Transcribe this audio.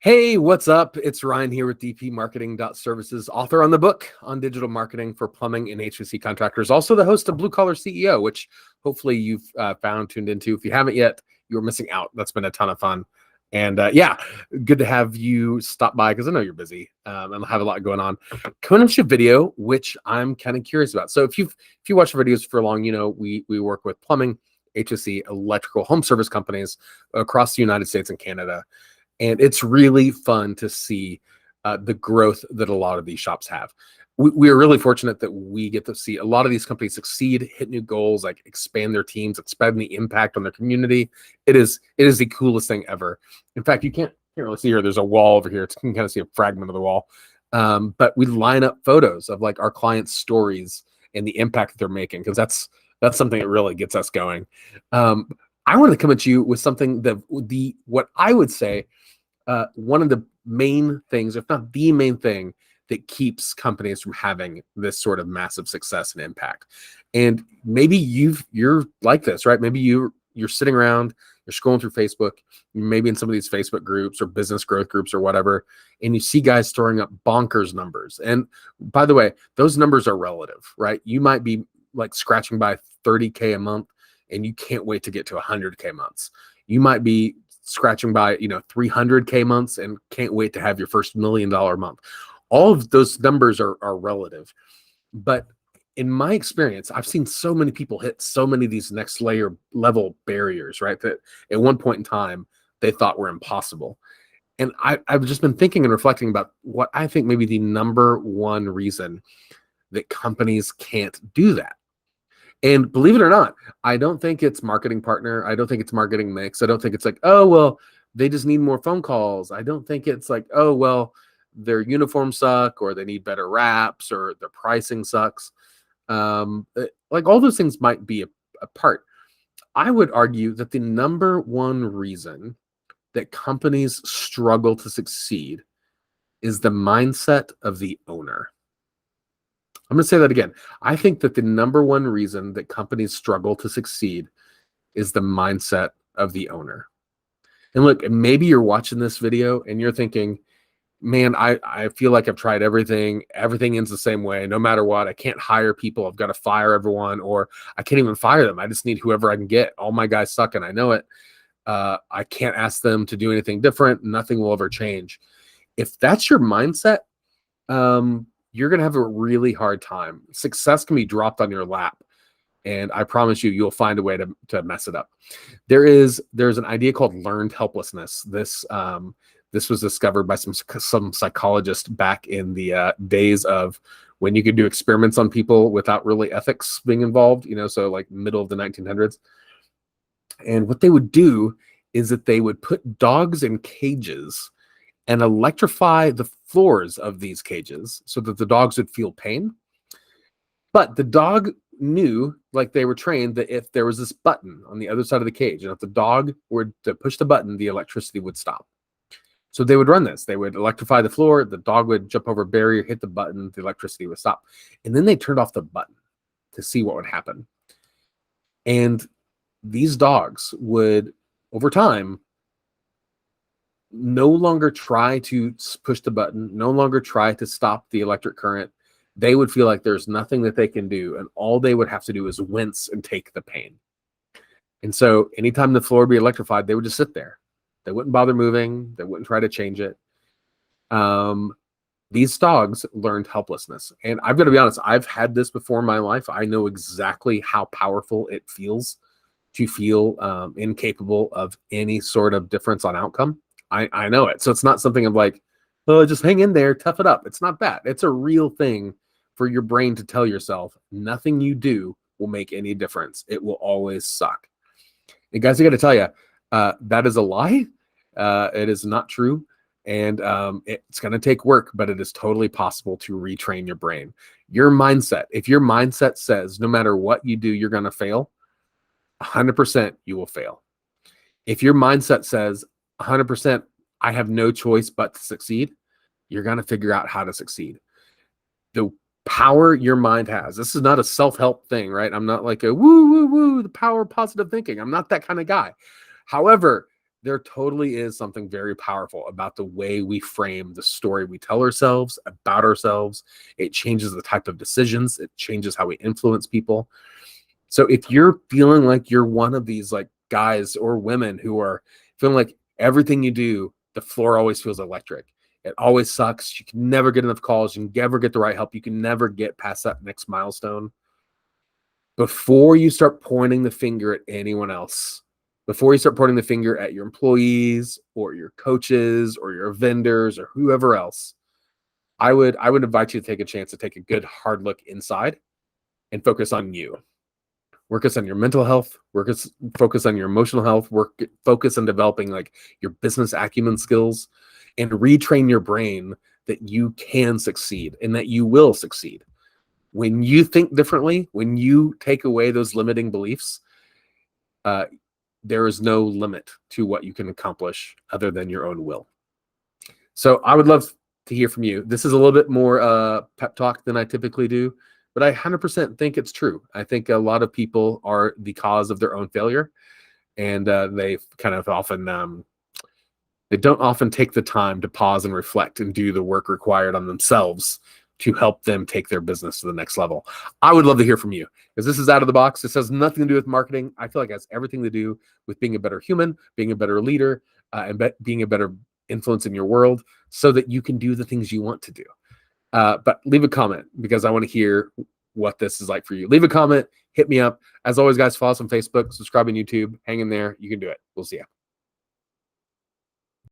Hey, what's up? It's Ryan here with DP Marketing.Services, author on the book on digital marketing for plumbing and HVAC contractors. Also the host of Blue Collar CEO, which hopefully you've tuned into. If you haven't yet, you're missing out. That's been a ton of fun. And yeah, good to have you stop by because I know you're busy and have a lot going on. Coming up to a video, which I'm kind of curious about. So if you watch the videos for long, you know we work with plumbing, HVAC, electrical home service companies across the United States and Canada. And it's really fun to see the growth that a lot of these shops have. We are really fortunate that we get to see a lot of these companies succeed, hit new goals, like expand their teams, expand the impact on their community. It is the coolest thing ever. In fact, you can't really see here. There's a wall over here. You can kind of see a fragment of the wall. But we line up photos of like our clients' stories and the impact that they're making, because that's something that really gets us going. I wanted to come at you with something that what I would say one of the main things, if not the main thing, that keeps companies from having this sort of massive success and impact. And maybe you're like this, right? Maybe you're sitting around, you're scrolling through Facebook, maybe in some of these Facebook groups or business growth groups or whatever, and you see guys throwing up bonkers numbers. And by the way, those numbers are relative, right? You might be like scratching by 30K a month and you can't wait to get to 100K months. You might be scratching by 300K months and can't wait to have your first $1 million month. All of those numbers are relative. But in my experience, I've seen so many people hit so many of these next level barriers, right? That at one point in time they thought were impossible. And I've just been thinking and reflecting about what I think maybe the number one reason that companies can't do that. And believe it or not, I don't think it's marketing partner. I don't think it's marketing mix. I don't think it's like, oh, well, they just need more phone calls. I don't think it's like, oh, well, their uniforms suck or they need better wraps or their pricing sucks. Like all those things might be a part. I would argue that the number one reason that companies struggle to succeed is the mindset of the owner. I'm going to say that again. I think that the number one reason that companies struggle to succeed is the mindset of the owner. And look, maybe you're watching this video and you're thinking, man, I feel like I've tried everything. Everything ends the same way. No matter what, I can't hire people. I've got to fire everyone, or I can't even fire them. I just need whoever I can get. All my guys suck and I know it. I can't ask them to do anything different. Nothing will ever change. If that's your mindset, you're going to have a really hard time. Success can be dropped on your lap. And I promise you, you'll find a way to mess it up. There's an idea called learned helplessness. This was discovered by some psychologists back in the days of when you could do experiments on people without really ethics being involved, so like middle of the 1900s. And what they would do is that they would put dogs in cages and electrify the floors of these cages so that the dogs would feel pain. But the dog knew, like they were trained, that if there was this button on the other side of the cage, and if the dog were to push the button, the electricity would stop. So they would run this. They would electrify the floor. The dog would jump over a barrier, hit the button, the electricity would stop. And then they turned off the button to see what would happen. And these dogs would, over time, no longer try to push the button, no longer try to stop the electric current. They would feel like there's nothing that they can do, and all they would have to do is wince and take the pain. And so anytime the floor would be electrified, they would just sit there. They wouldn't bother moving. They wouldn't try to change it. These dogs learned helplessness. And I've got to be honest, I've had this before in my life. I know exactly how powerful it feels to feel incapable of any sort of difference on outcome. I know it. So it's not something of like, oh, just hang in there, tough it up. It's not that. It's a real thing for your brain to tell yourself nothing you do will make any difference. It will always suck. And guys, I got to tell you, that is a lie. It is not true. And it's going to take work, but it is totally possible to retrain your brain. Your mindset, if your mindset says no matter what you do, you're going to fail, 100% you will fail. If your mindset says 100%, I have no choice but to succeed, you're going to figure out how to succeed. The power your mind has, this is not a self-help thing, right? I'm not like a woo, woo, woo, the power of positive thinking. I'm not that kind of guy. However, there totally is something very powerful about the way we frame the story we tell ourselves about ourselves. It changes the type of decisions. It changes how we influence people. So if you're feeling like you're one of these like guys or women who are feeling like everything you do, the floor always feels electric. It always sucks. You can never get enough calls. You can never get the right help. You can never get past that next milestone. Before you start pointing the finger at anyone else, before you start pointing the finger at your employees or your coaches or your vendors or whoever else, I would invite you to take a chance to take a good hard look inside and focus on you. Focus on your mental health, focus on your emotional health, focus on developing like your business acumen skills, and retrain your brain that you can succeed and that you will succeed. When you think differently, when you take away those limiting beliefs, there is no limit to what you can accomplish other than your own will. So I would love to hear from you. This is a little bit more pep talk than I typically do, but I 100% think it's true. I think a lot of people are the cause of their own failure, and they kind of often they don't often take the time to pause and reflect and do the work required on themselves to help them take their business to the next level. I would love to hear from you, because this is out of the box. This has nothing to do with marketing. I feel like it has everything to do with being a better human, being a better leader, and being a better influence in your world so that you can do the things you want to do. But leave a comment, because I want to hear what this is like for you. Leave a comment, hit me up. As always, guys, follow us on Facebook, subscribe on YouTube, hang in there. You can do it. We'll see you.